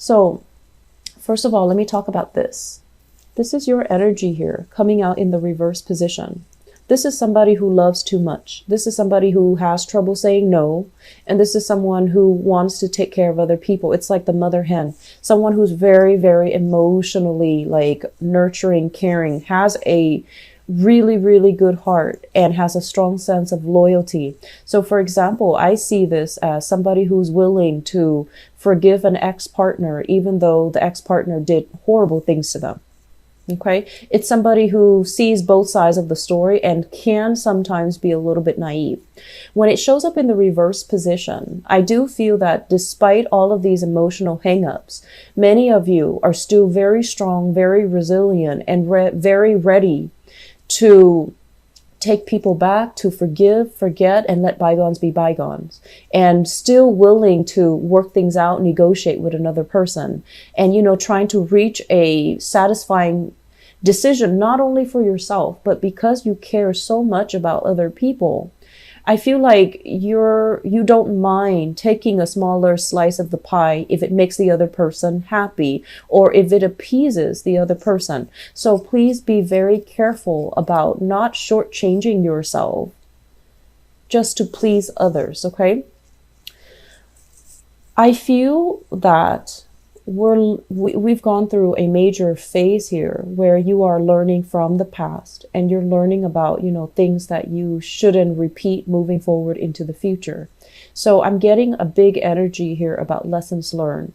So first of all, let me talk about this. This is your energy here coming out in the reverse position. This is somebody who loves too much. This is somebody who has trouble saying no. And this is someone who wants to take care of other people. It's like the mother hen. Someone who's very, very emotionally like nurturing, caring, has a really, really good heart and has a strong sense of loyalty. So for example, I see this as somebody who's willing to forgive an ex-partner, even though the ex-partner did horrible things to them. Okay, it's somebody who sees both sides of the story and can sometimes be a little bit naive. When it shows up in the reverse position, I do feel that despite all of these emotional hangups, many of you are still very strong, very resilient, and very ready to take people back, to forgive, forget, and let bygones be bygones, and still willing to work things out, negotiate with another person, and, you know, trying to reach a satisfying decision, not only for yourself, but because you care so much about other people. I feel like you don't mind taking a smaller slice of the pie if it makes the other person happy or if it appeases the other person. So please be very careful about not shortchanging yourself just to please others, okay? I feel that we've gone through a major phase here where you are learning from the past and you're learning about, you know, things that you shouldn't repeat moving forward into the future. So I'm getting a big energy here about lessons learned,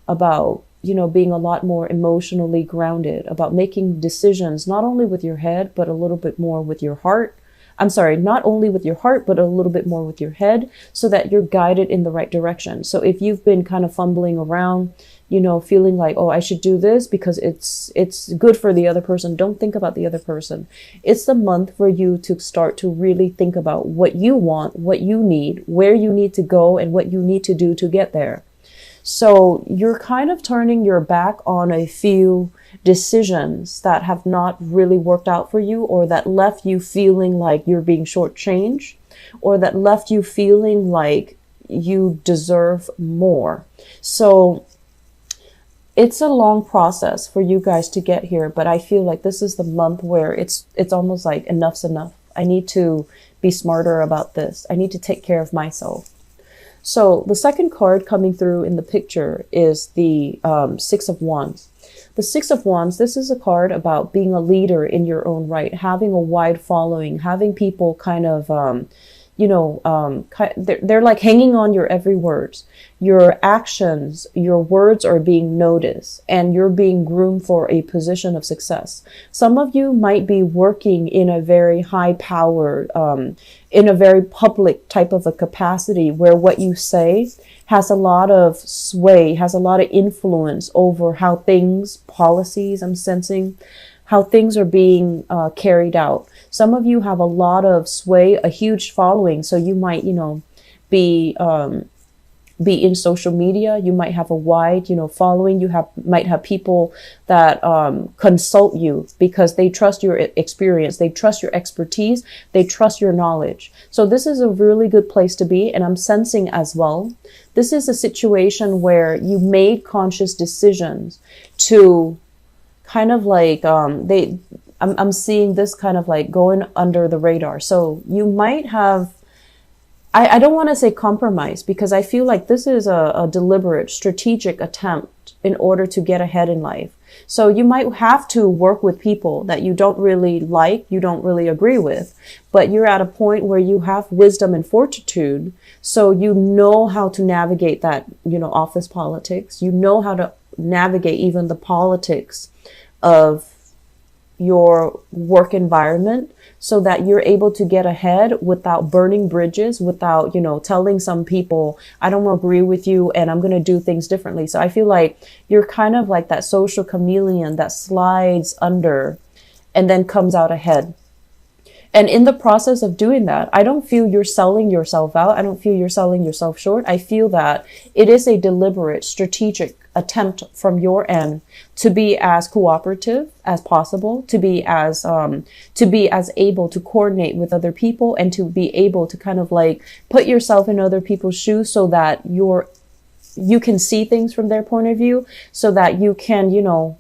about, you know, being a lot more emotionally grounded, about making decisions, not only with your head, but a little bit more with your heart. I'm sorry, not only with your heart, but a little bit more with your head so that you're guided in the right direction. So if you've been kind of fumbling around, you know, feeling like, oh, I should do this because it's good for the other person. Don't think about the other person. It's the month for you to start to really think about what you want, what you need, where you need to go, and what you need to do to get there. So you're kind of turning your back on a few decisions that have not really worked out for you, or that left you feeling like you're being shortchanged, or that left you feeling like you deserve more. So it's a long process for you guys to get here, but I feel like this is the month where it's almost like enough's enough. I need to be smarter about this. I need to take care of myself. So the second card coming through in the picture is the Six of Wands. The Six of Wands, this is a card about being a leader in your own right, having a wide following, having people kind of, they're like hanging on your every word. Your actions, your words are being noticed, and you're being groomed for a position of success. Some of you might be working in a very high powered, in a very public type of a capacity where what you say has a lot of sway, has a lot of influence over how things, policies, I'm sensing, how things are being carried out. Some of you have a lot of sway, a huge following. So you might, you know, be in social media. You might have a wide, you know, following. You might have people that consult you because they trust your experience. They trust your expertise. They trust your knowledge. So this is a really good place to be. And I'm sensing as well, this is a situation where you made conscious decisions to kind of like, I'm seeing this kind of like going under the radar. So you might have, I don't want to say compromise, because I feel like this is a deliberate, strategic attempt in order to get ahead in life. So you might have to work with people that you don't really like, you don't really agree with, but you're at a point where you have wisdom and fortitude. So you know how to navigate that, you know, office politics. You know how to navigate even the politics of your work environment so that you're able to get ahead without burning bridges, without, you know, telling some people, I don't agree with you and I'm going to do things differently. So I feel like you're kind of like that social chameleon that slides under and then comes out ahead. And in the process of doing that, I don't feel you're selling yourself out. I don't feel you're selling yourself short. I feel that it is a deliberate, strategic attempt from your end to be as cooperative as possible, to be as able to coordinate with other people, and to be able to kind of like put yourself in other people's shoes so that you're you can see things from their point of view, so that you can,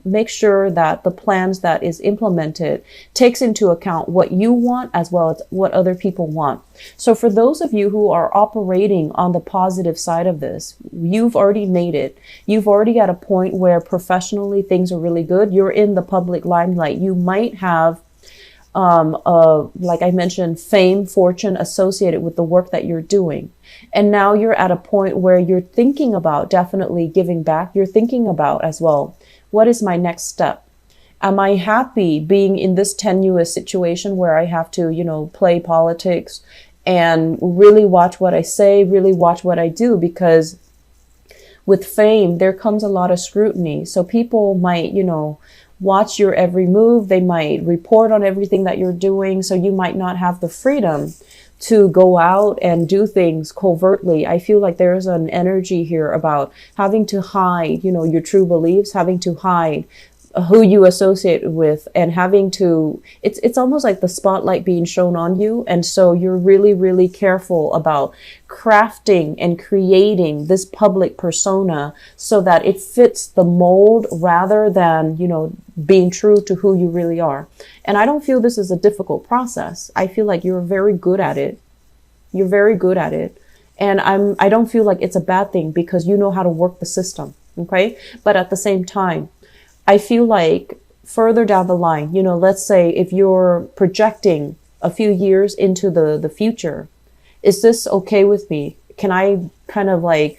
make sure that the plans that is implemented takes into account what you want as well as what other people want. So for those of you who are operating on the positive side of this, you've already made it. You've already at a point where professionally things are really good. You're in the public limelight. You might have like I mentioned, fame, fortune associated with the work that you're doing. And now you're at a point where you're thinking about definitely giving back. You're thinking about as well, what is my next step? Am I happy being in this tenuous situation where I have to, play politics and really watch what I say, really watch what I do? Because with fame, there comes a lot of scrutiny. So people might, watch your every move. They might report on everything that you're doing. So you might not have the freedom to go out and do things covertly. I feel like there's an energy here about having to hide, your true beliefs, having to hide who you associate with, and having to, it's almost like the spotlight being shown on you. And so you're really, really careful about crafting and creating this public persona so that it fits the mold rather than, being true to who you really are. And I don't feel this is a difficult process. I feel like you're very good at it. You're very good at it. And I don't feel like it's a bad thing because you know how to work the system. Okay. But at the same time, I feel like further down the line, let's say if you're projecting a few years into the future, is this okay with me? Can I kind of like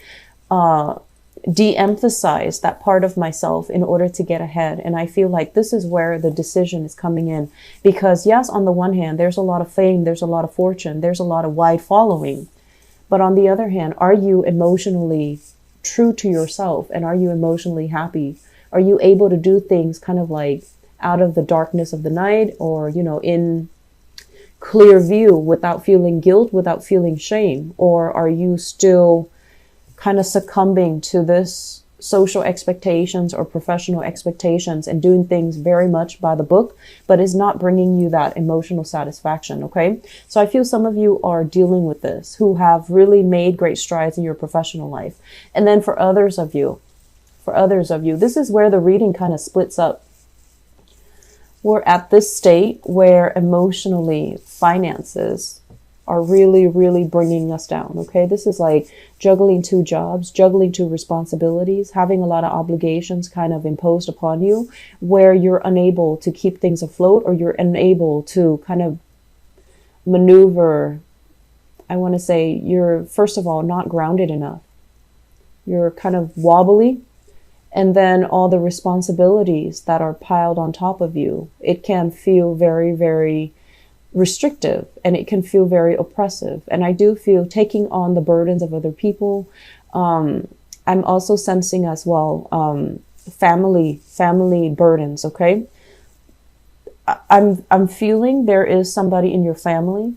de-emphasize that part of myself in order to get ahead? And I feel like this is where the decision is coming in, because yes, on the one hand, there's a lot of fame, there's a lot of fortune, there's a lot of wide following. But on the other hand, are you emotionally true to yourself? And are you emotionally happy? Are you able to do things kind of like out of the darkness of the night, or, in clear view without feeling guilt, without feeling shame? Or are you still kind of succumbing to this social expectations or professional expectations and doing things very much by the book, but is not bringing you that emotional satisfaction? Okay. So I feel some of you are dealing with this, who have really made great strides in your professional life. And then for others of you, this is where the reading kind of splits up. We're at this state where emotionally finances are really, really bringing us down. Okay. This is like juggling two jobs, juggling two responsibilities, having a lot of obligations kind of imposed upon you, where you're unable to keep things afloat, or you're unable to kind of maneuver. I want to say you're, first of all, not grounded enough. You're kind of wobbly. And then all the responsibilities that are piled on top of you, it can feel very, very restrictive, and it can feel very oppressive. And I do feel taking on the burdens of other people. I'm also sensing as well, family burdens. Okay. I'm feeling there is somebody in your family,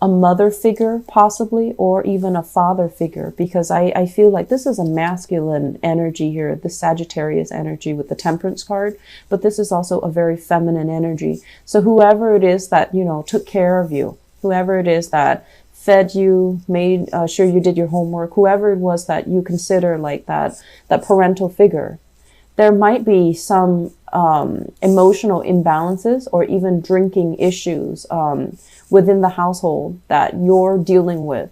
a mother figure possibly, or even a father figure, because I feel like this is a masculine energy here, the Sagittarius energy with the Temperance card, but this is also a very feminine energy. So whoever it is that, took care of you, whoever it is that fed you, made sure you did your homework, whoever it was that you consider like that parental figure, there might be some emotional imbalances or even drinking issues within the household that you're dealing with.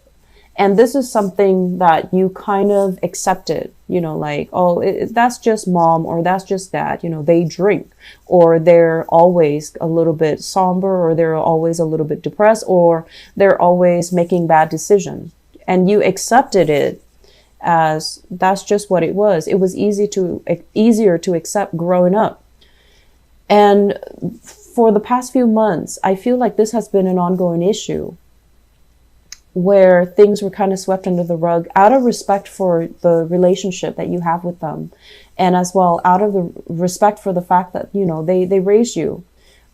And this is something that you kind of accepted, like, oh, that's just mom, or that's just dad, they drink, or they're always a little bit somber, or they're always a little bit depressed, or they're always making bad decisions. And you accepted it as that's just what it was. It was easier to accept growing up. And for the past few months, I feel like this has been an ongoing issue where things were kind of swept under the rug out of respect for the relationship that you have with them. And as well, out of the respect for the fact that, they raised you.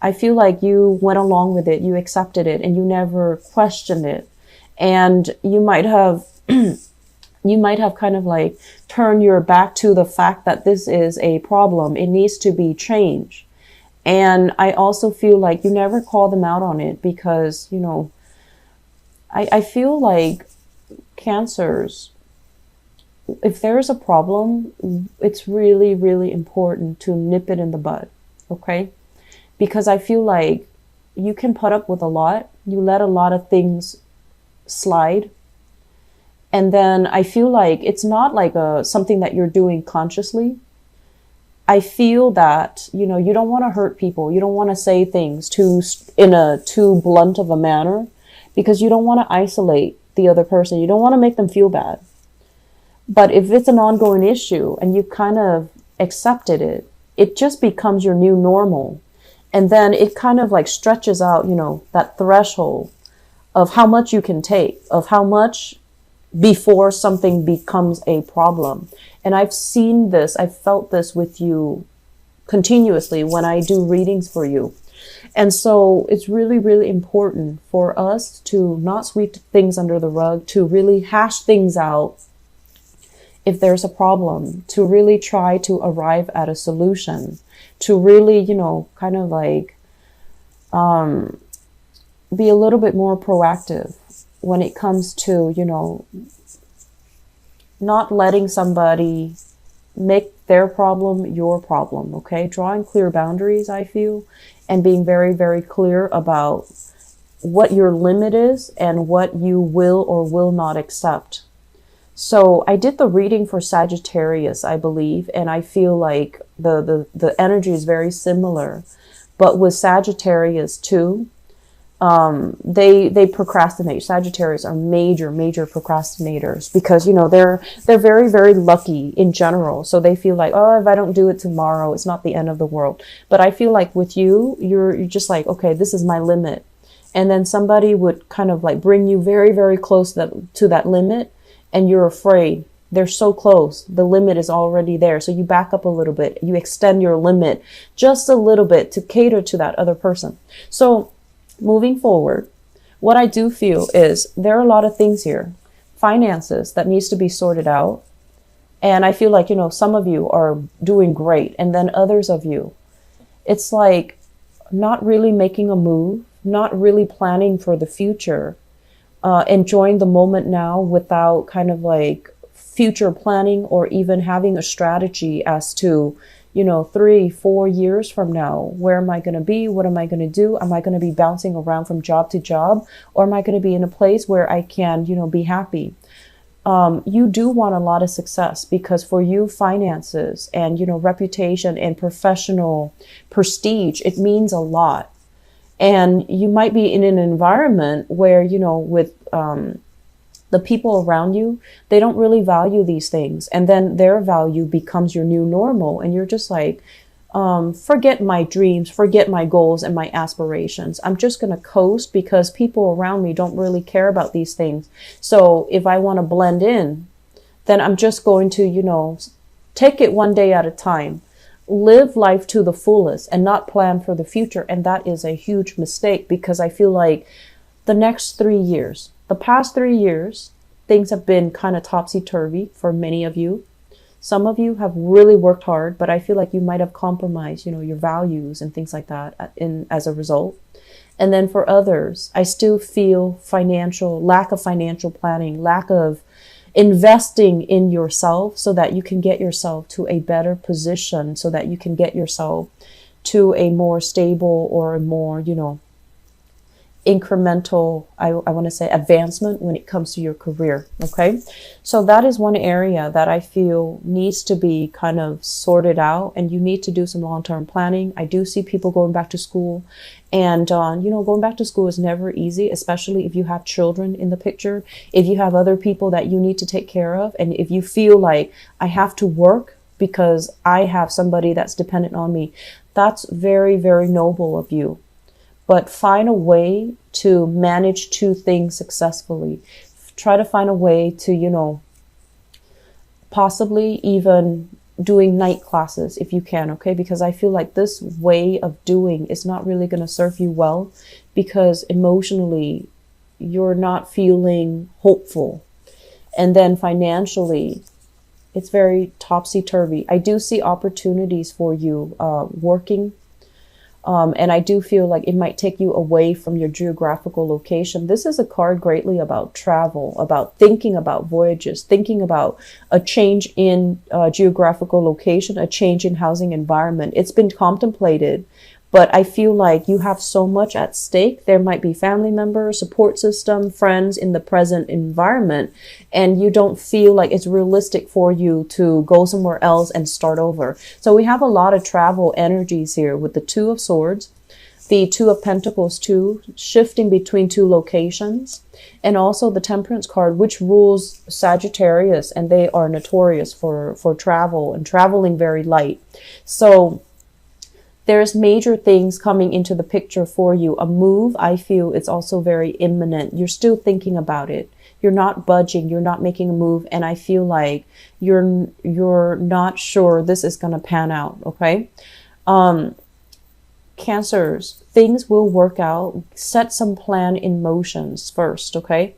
I feel like you went along with it, you accepted it, and you never questioned it. And you might have kind of like turned your back to the fact that this is a problem. It needs to be changed. And I also feel like you never call them out on it because, I feel like Cancers, if there's a problem, it's really, really important to nip it in the bud. Okay? Because I feel like you can put up with a lot. You let a lot of things slide. And then I feel like it's not like something that you're doing consciously. I feel that, you know, you don't want to hurt people. You don't want to say things in a too blunt of a manner, because you don't want to isolate the other person. You don't want to make them feel bad. But if it's an ongoing issue and you kind of accepted it, it just becomes your new normal. And then it kind of like stretches out, you know, that threshold of how much you can take, of how much before something becomes a problem. And I've seen this, I've felt this with you continuously when I do readings for you. And so it's really, really important for us to not sweep things under the rug, to really hash things out if there's a problem, to really try to arrive at a solution, to really, you know, kind of like be a little bit more proactive when it comes to, you know, not letting somebody make their problem your problem, okay? Drawing clear boundaries, I feel, and being very, very clear about what your limit is and what you will or will not accept. So I did the reading for Sagittarius, I believe, and I feel like the energy is very similar. But with Sagittarius too, they procrastinate. Sagittarius are major procrastinators, because, you know, they're very, very lucky in general. So they feel like, oh, if I don't do it tomorrow, it's not the end of the world. But I feel like with you, you're just like, okay, this is my limit. And then somebody would kind of like bring you very, very close to that limit. And you're afraid. They're so close. The limit is already there. So you back up a little bit. You extend your limit just a little bit to cater to that other person. So moving forward, what I do feel is there are a lot of things here. Finances that needs to be sorted out. And I feel like, you know, some of you are doing great. And then others of you, it's like not really making a move, not really planning for the future. Enjoying the moment now without kind of like future planning, or even having a strategy as to, you know, 3-4 years from now, where am I going to be? What am I going to do? Am I going to be bouncing around from job to job? Or am I going to be in a place where I can, you know, be happy? You do want a lot of success, because for you, finances and, you know, reputation and professional prestige, it means a lot. And you might be in an environment where, you know, with the people around you, they don't really value these things. And then their value becomes your new normal. And you're just like, forget my dreams, forget my goals and my aspirations. I'm just going to coast because people around me don't really care about these things. So if I want to blend in, then I'm just going to, you know, take it one day at a time. Live life to the fullest and not plan for the future. And that is a huge mistake, because I feel like the past 3 years, things have been kind of topsy-turvy for many of you. Some of you have really worked hard, but I feel like you might have compromised, you know, your values and things like that as a result. And then for others, I still feel lack of financial planning, lack of investing in yourself so that you can get yourself to a better position, so that you can get yourself to a more stable or a more, you know, incremental, I want to say, advancement when it comes to your career. Okay. So that is one area that I feel needs to be kind of sorted out, and you need to do some long-term planning. I do see people going back to school, and, you know, going back to school is never easy, especially if you have children in the picture, if you have other people that you need to take care of. And if you feel like I have to work because I have somebody that's dependent on me, that's very, very noble of you. But find a way to manage two things successfully. Try to find a way to, you know, possibly even doing night classes if you can, okay? Because I feel like this way of doing is not really going to serve you well, because emotionally you're not feeling hopeful. And then financially, it's very topsy-turvy. I do see opportunities for you working And I do feel like it might take you away from your geographical location. This is a card greatly about travel, about thinking about voyages, thinking about a change in geographical location, a change in housing environment. It's been contemplated, but I feel like you have so much at stake. There might be family members, support system, friends in the present environment, and you don't feel like it's realistic for you to go somewhere else and start over. So we have a lot of travel energies here with the Two of Swords, the Two of Pentacles too, shifting between two locations, and also the Temperance card, which rules Sagittarius, and they are notorious for travel and traveling very light. So there's major things coming into the picture for you. A move, I feel, it's also very imminent. You're still thinking about it. You're not budging. You're not making a move. And I feel like you're not sure this is going to pan out. Okay. Cancers, things will work out. Set some plan in motions first. Okay.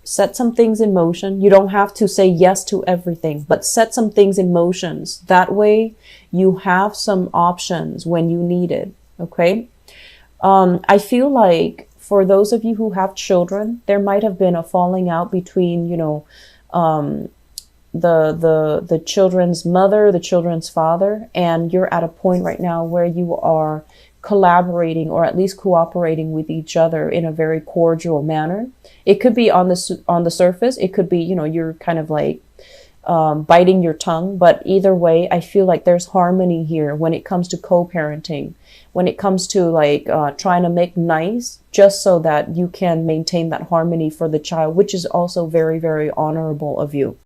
Set some things in motion. You don't have to say yes to everything, but set some things in motions. That way you have some options when you need it. Okay. I feel like for those of you who have children, there might have been a falling out between, the children's mother, the children's father, and you're at a point right now where you are collaborating or at least cooperating with each other in a very cordial manner. It could be on the surface. It could be, you're kind of like biting your tongue. But either way, I feel like there's harmony here when it comes to co-parenting, when it comes to like trying to make nice just so that you can maintain that harmony for the child, which is also very, very honorable of you.